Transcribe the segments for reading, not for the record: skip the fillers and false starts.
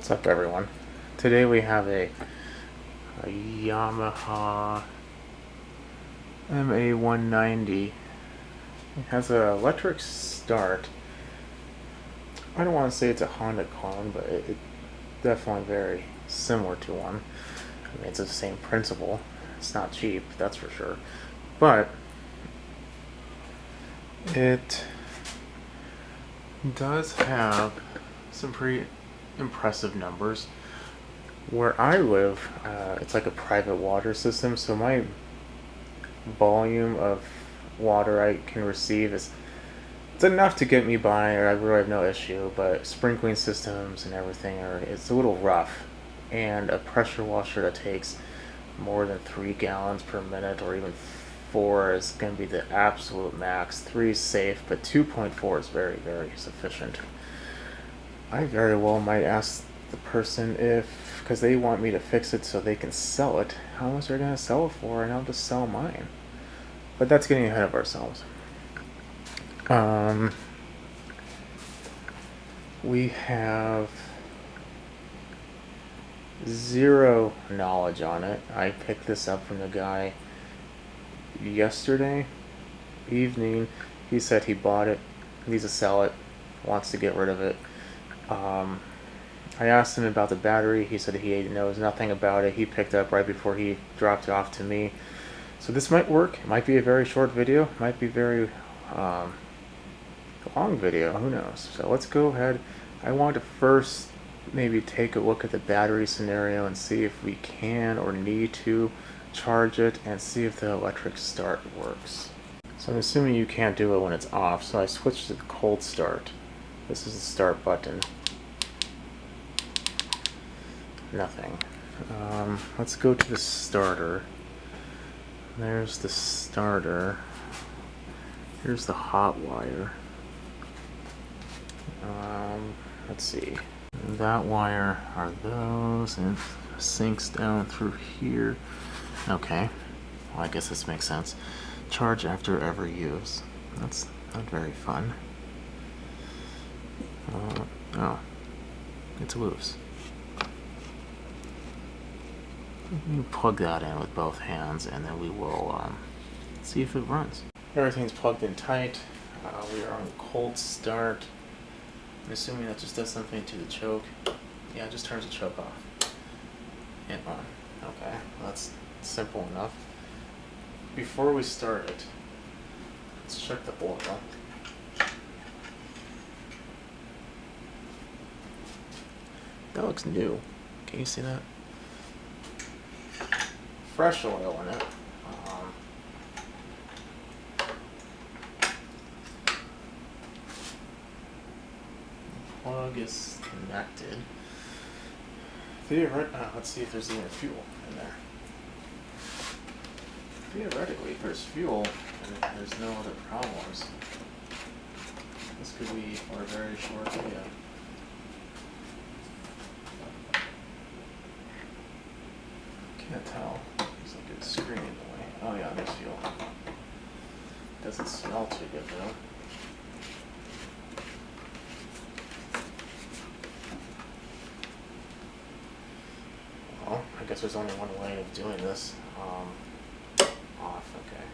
What's up, everyone? Today we have a Yamaha MA190. It has an electric start. I don't want to say it's a Honda clone, but it's definitely very similar to one. I mean, it's the same principle. It's not cheap, that's for sure. But it does have some pretty impressive numbers. Where I live, it's like a private water system, so my volume of water I can receive it's enough to get me by, or I really have no issue. But sprinkling systems and everything it's a little rough, and a pressure washer that takes more than 3 gallons per minute, or even 4, is going to be the absolute max. 3 is safe, but 2.4 is very, very sufficient. I very well might ask the person because they want me to fix it so they can sell it, how much they're going to sell it for, and I'll just sell mine. But that's getting ahead of ourselves. We have zero knowledge on it. I picked this up from the guy yesterday evening. He said he bought it, needs to sell it, wants to get rid of it. I asked him about the battery. He said he knows nothing about it. He picked it up right before he dropped it off to me. So this might work. It might be a very short video. It might be very long video. Who knows? So let's go ahead. I want to first maybe take a look at the battery scenario and see if we can or need to charge it, and see if the electric start works. So I'm assuming you can't do it when it's off, so I switched to the cold start. This is the start button. Nothing. Let's go to the starter. There's the starter. Here's the hot wire. Let's see. That wire are those, and it sinks down through here. Okay. Well, I guess this makes sense. Charge after every use. That's not very fun. Oh, it's loose. You plug that in with both hands, and then we will see if it runs. Everything's plugged in tight. We are on cold start. I'm assuming that just does something to the choke. Yeah, it just turns the choke off and on. Okay, well, that's simple enough. Before we start it, let's check the oil. That looks new. Can you see that? Fresh oil in it. The plug is connected. Let's see if there's even fuel in there. Theoretically, if there's fuel and there's no other problems, this could be for a very short video. Can't tell. There's a good screen in the way. Oh yeah, there's fuel. Doesn't smell too good though. Well, I guess there's only one way of doing this. Off, okay.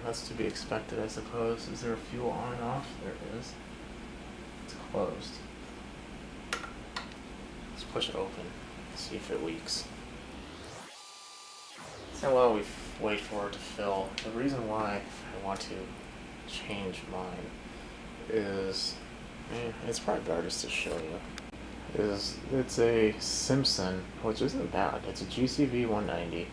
That's to be expected, I suppose. Is there a fuel on and off? There it is. It's closed. Let's push it open, see if it leaks. So while we wait for it to fill, the reason why I want to change mine is, it's probably better just to show you, it's a Simpson, which isn't bad. It's a GCV 190.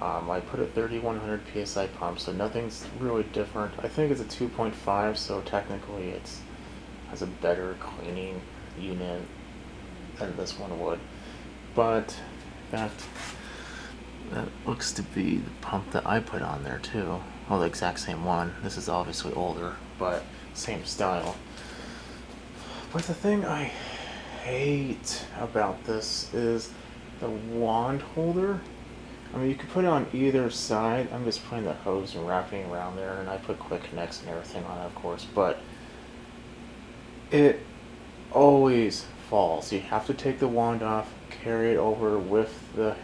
I put a 3100 PSI pump, so nothing's really different. I think it's a 2.5, so technically it has a better cleaning unit than this one would. But in fact, that looks to be the pump that I put on there too. Well, the exact same one. This is obviously older, but same style. But the thing I hate about this is the wand holder. I mean, you can put it on either side. I'm just putting the hose and wrapping around there, and I put quick connects and everything on it, of course, but it always falls. You have to take the wand off, carry it over with the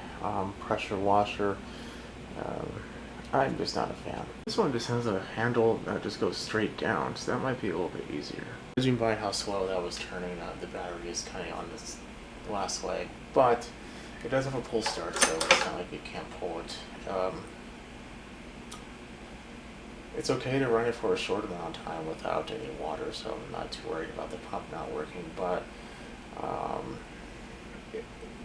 pressure washer. I'm just not a fan. This one just has a handle that just goes straight down, so that might be a little bit easier. Judging by how slow that was turning, the battery is kind of on this last leg, but it does have a pull start, so it's not like you can't pull it. It's okay to run it for a short amount of time without any water, so I'm not too worried about the pump not working, but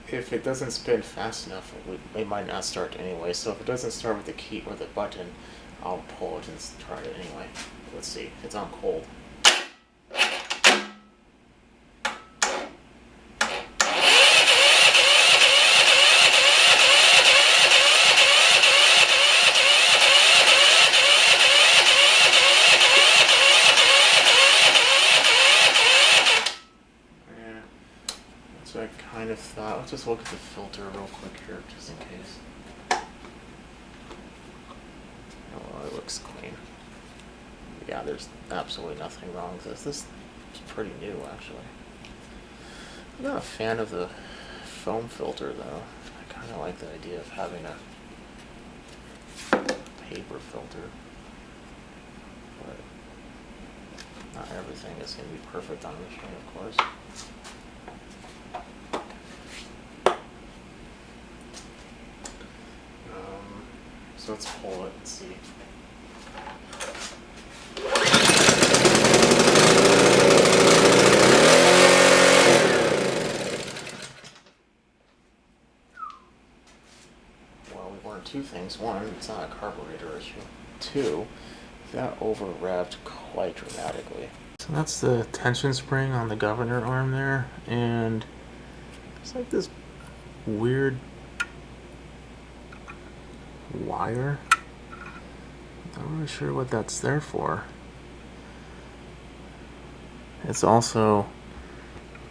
if it doesn't spin fast enough, it might not start anyway. So if it doesn't start with the key or the button, I'll pull it and try it anyway. Let's see, it's on cold. So I kind of thought, let's just look at the filter real quick here, just in case. Oh, it looks clean. Yeah, there's absolutely nothing wrong with this. This is pretty new, actually. I'm not a fan of the foam filter, though. I kind of like the idea of having a paper filter. But not everything is going to be perfect on the machine, of course. So let's pull it and see. Well, we learned two things. One, it's not a carburetor issue. Two, that over revved quite dramatically. So that's the tension spring on the governor arm there, and it's like this weird wire. I'm not sure what that's there for. It's also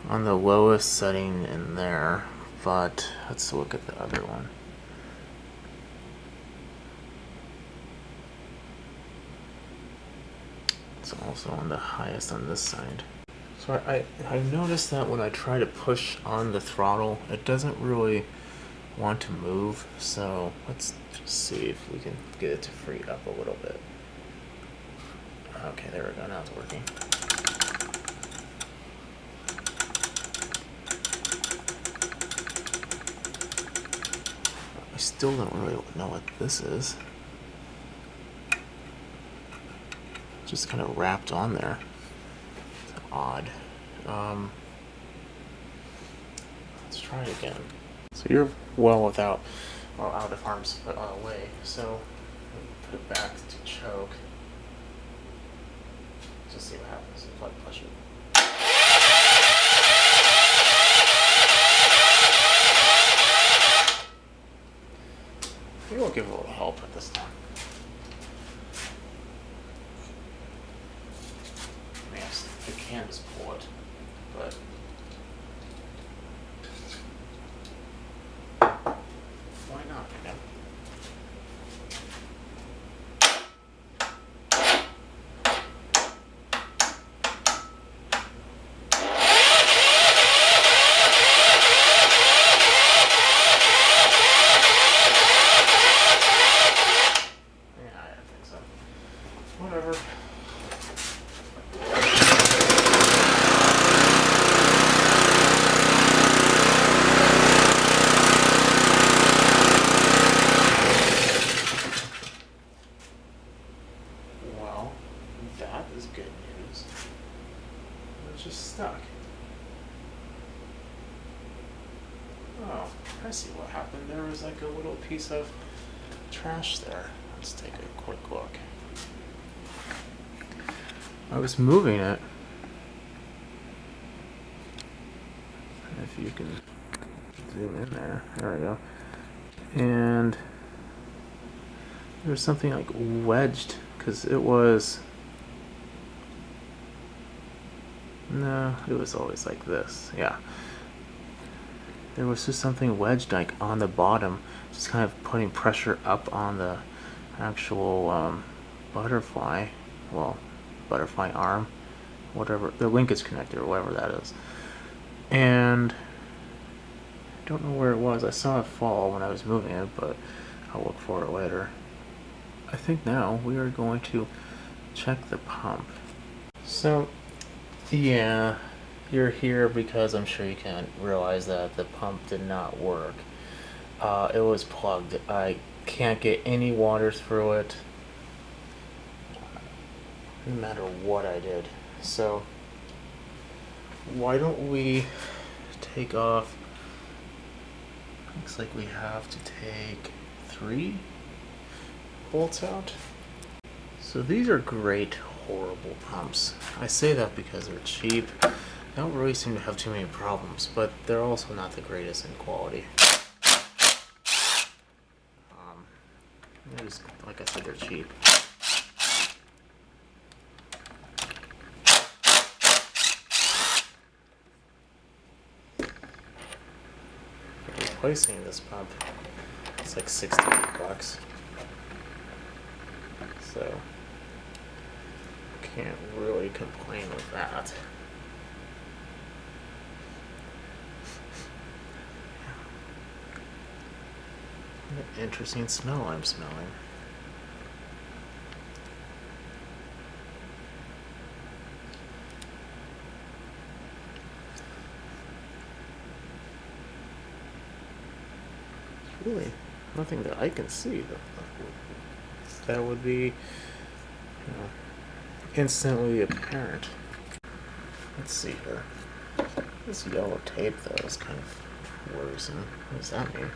on the lowest setting in there, but let's look at the other one. It's also on the highest on this side. So I noticed that when I try to push on the throttle, it doesn't really want to move, so let's just see if we can get it to free up a little bit. Okay, there we go, now it's working. I still don't really know what this is. Just kind of wrapped on there. It's odd. Let's try it again. So you're well out of harm's way. So put it back to choke. Just see what happens if I push it. Maybe we'll give it a little help at this time. Yes, I can just pull it, but why not, you know? Yeah, I think so. Whatever. Well, that is good news. It's just stuck. Oh, I see what happened. There was like a little piece of trash there. Let's take a quick look. I was moving it. If you can zoom in there. There we go. And there's something like wedged, because it was No, it was always like this. Yeah. There was just something wedged like on the bottom, just kind of putting pressure up on the actual butterfly. Well, butterfly arm, whatever, the linkage connector, or whatever that is. And I don't know where it was. I saw it fall when I was moving it, but I'll look for it later. I think now we are going to check the pump. So, yeah, you're here because I'm sure you can't realize that the pump did not work. It was plugged. I can't get any water through it, no matter what I did. So, why don't we take off? Looks like we have to take 3 bolts out. So these are great, horrible pumps. I say that because they're cheap. They don't really seem to have too many problems, but they're also not the greatest in quality. Just, like I said, they're cheap. Replacing this pump, it's like $68. So can't really complain with that. What an interesting smell I'm smelling. Really nothing that I can see that would be, instantly apparent. Let's see here. This yellow tape though is kind of worrisome. What does that mean?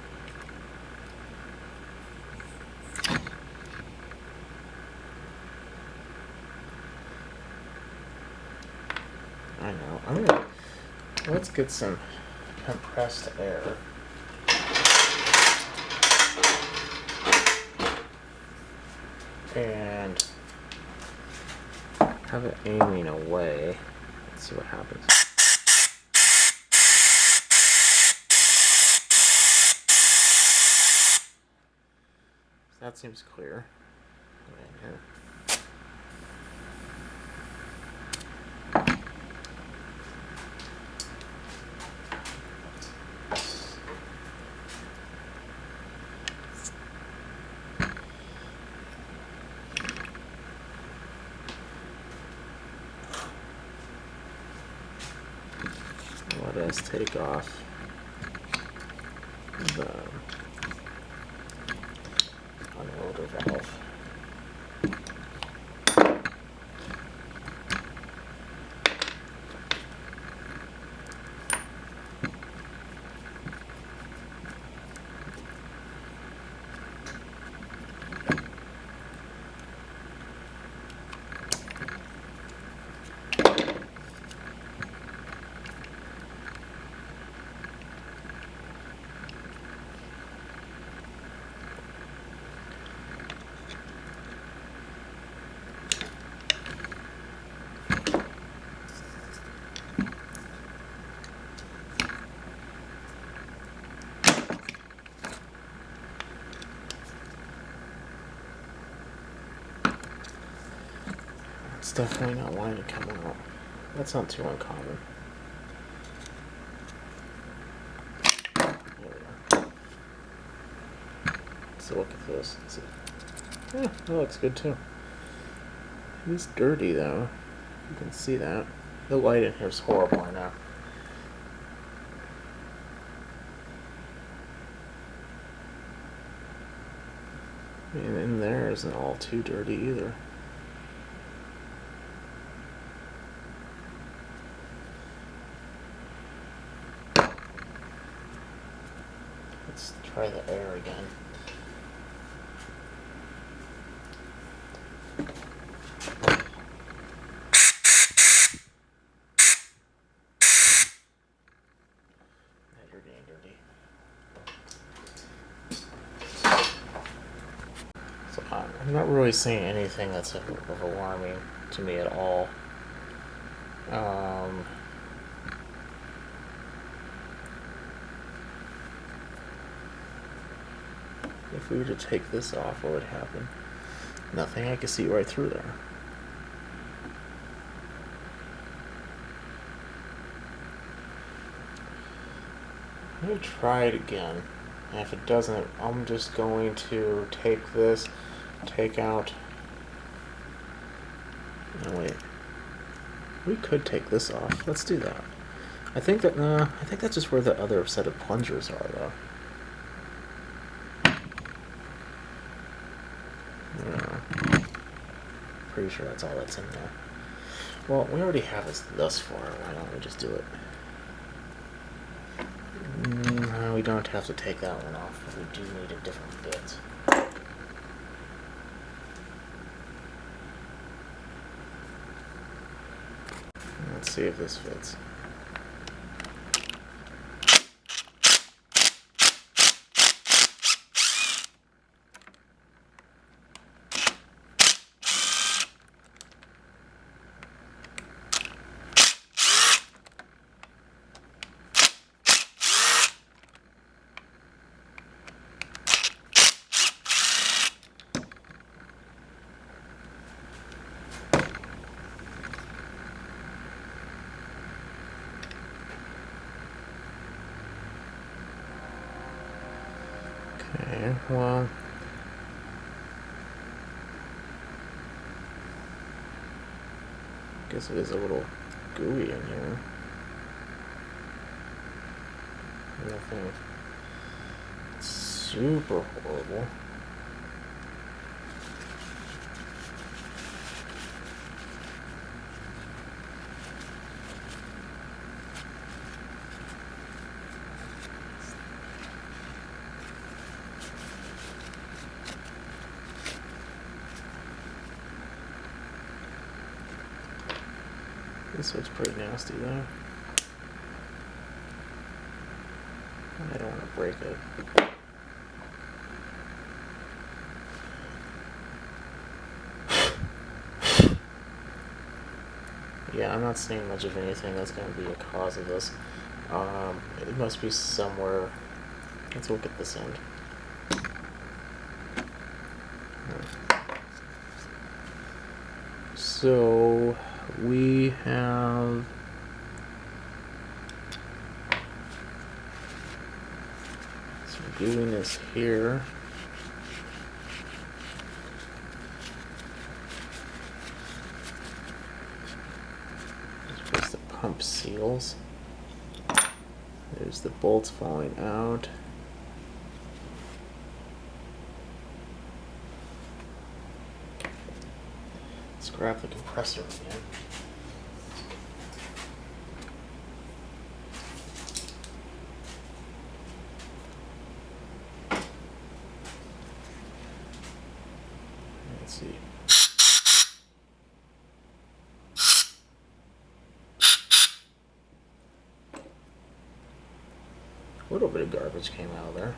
I know. Let's get some compressed air. And have it aiming away. Let's see what happens. That seems clear. Right here. Let us take off the unloader valve. It's definitely not wanting to come out. That's not too uncommon. There we go. So look at this. Yeah, that looks good too. It is dirty though. You can see that. The light in here is horrible, I know. And in there isn't all too dirty either. Let's try the air again. You're getting dirty. So I'm not really seeing anything that's of alarming to me at all. If we were to take this off, what would happen? Nothing. I can see right through there. I'm going to try it again. And if it doesn't, I'm just going to take this, take out... No, wait. We could take this off. Let's do that. I think that's just where the other set of plungers are, though. Yeah. Pretty sure that's all that's in there. Well, we already have this thus far. Why don't we just do it? No, we don't have to take that one off, but we do need a different bit. Let's see if this fits. Okay, well, I guess it is a little gooey in here. Nothing super horrible. This looks pretty nasty though. I don't want to break it. Yeah, I'm not seeing much of anything that's going to be a cause of this. It must be somewhere. Let's look at this end. So we have doing this here. There's the pump seals. There's the bolts falling out. Let's grab the compressor again. Let's see. A little bit of garbage came out of there.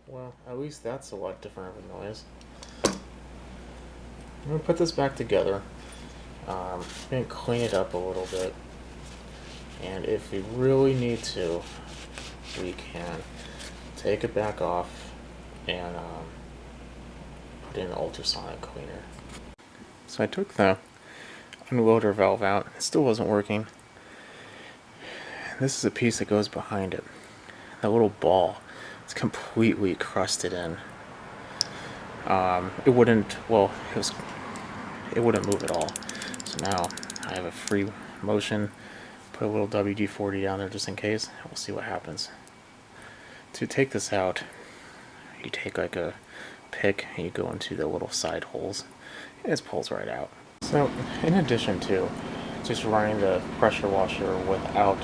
Well, at least that's a lot different of a noise. I'm going to put this back together. I'm going to clean it up a little bit. And if we really need to, we can take it back off and put in an ultrasonic cleaner. So I took the unloader valve out. It still wasn't working. This is a piece that goes behind it. That little ball. It's completely crusted in. It wouldn't move at all. So now I have a free motion. Put a little WD-40 down there just in case. We'll see what happens. To take this out, you take like a pick and you go into the little side holes. And it pulls right out. So in addition to just running the pressure washer without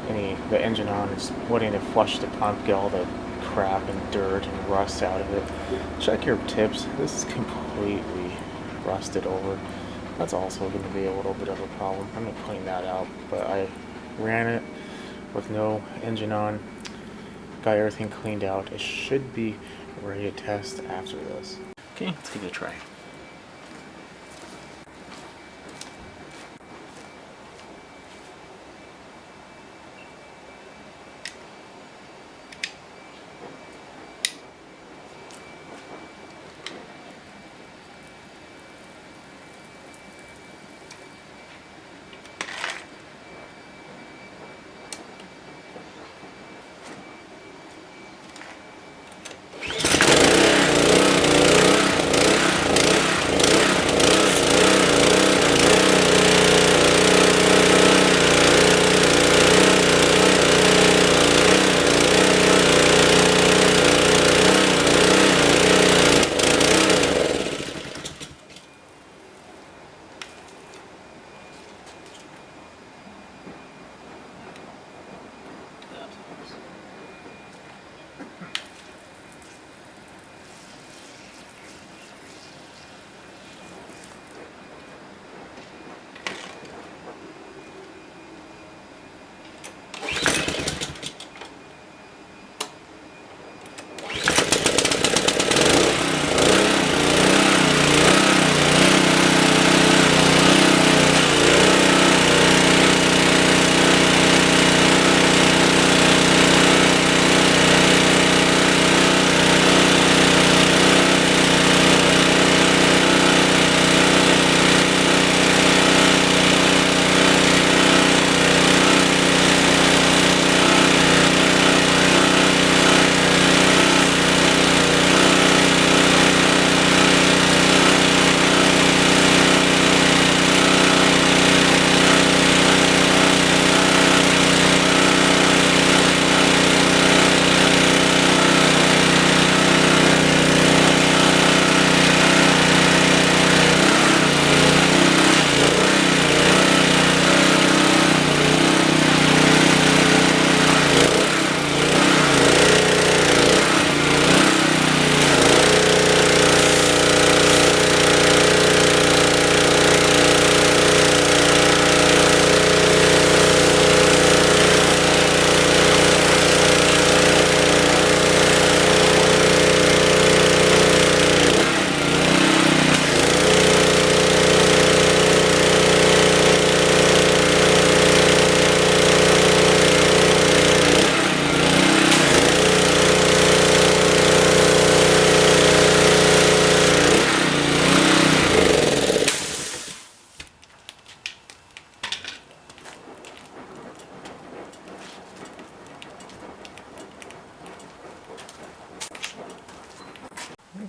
the engine on, just letting it flush the pump, get all the crap and dirt and rust out of it. Check your tips. This is completely rusted over. That's also going to be a little bit of a problem. I'm going to clean that out, but I ran it with no engine on got everything cleaned out. It should be ready to test after this. Okay, let's give it a try.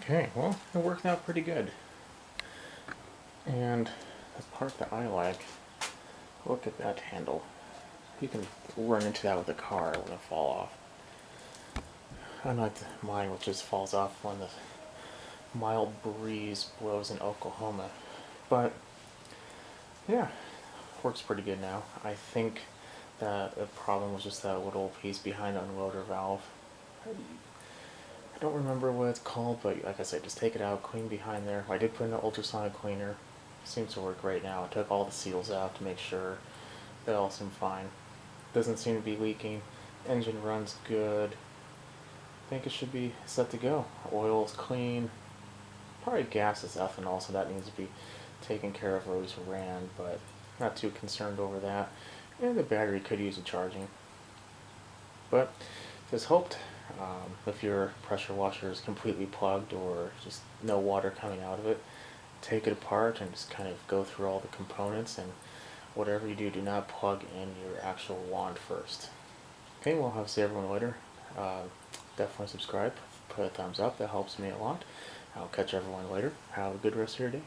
Okay, well, it worked out pretty good. And the part that I like, look at that handle. You can run into that with a car, it wouldn't fall off. Unlike mine, which just falls off when the mild breeze blows in Oklahoma. But, yeah, works pretty good now. I think that the problem was just that little piece behind the unloader valve. I don't remember what it's called, but like I said, just take it out, clean behind there. I did put in an ultrasonic cleaner. Seems to work right now. I took all the seals out to make sure they all seem fine. Doesn't seem to be leaking. Engine runs good. I think it should be set to go. Oil's clean. Probably gas is ethanol, so that needs to be taken care of or it's ran, but not too concerned over that. And the battery could use a charging. But as hoped, if your pressure washer is completely plugged or just no water coming out of it, take it apart and just kind of go through all the components, and whatever you do, do not plug in your actual wand first. Okay, we'll have to see everyone later. Definitely subscribe, put a thumbs up, that helps me a lot. I'll catch everyone later. Have a good rest of your day.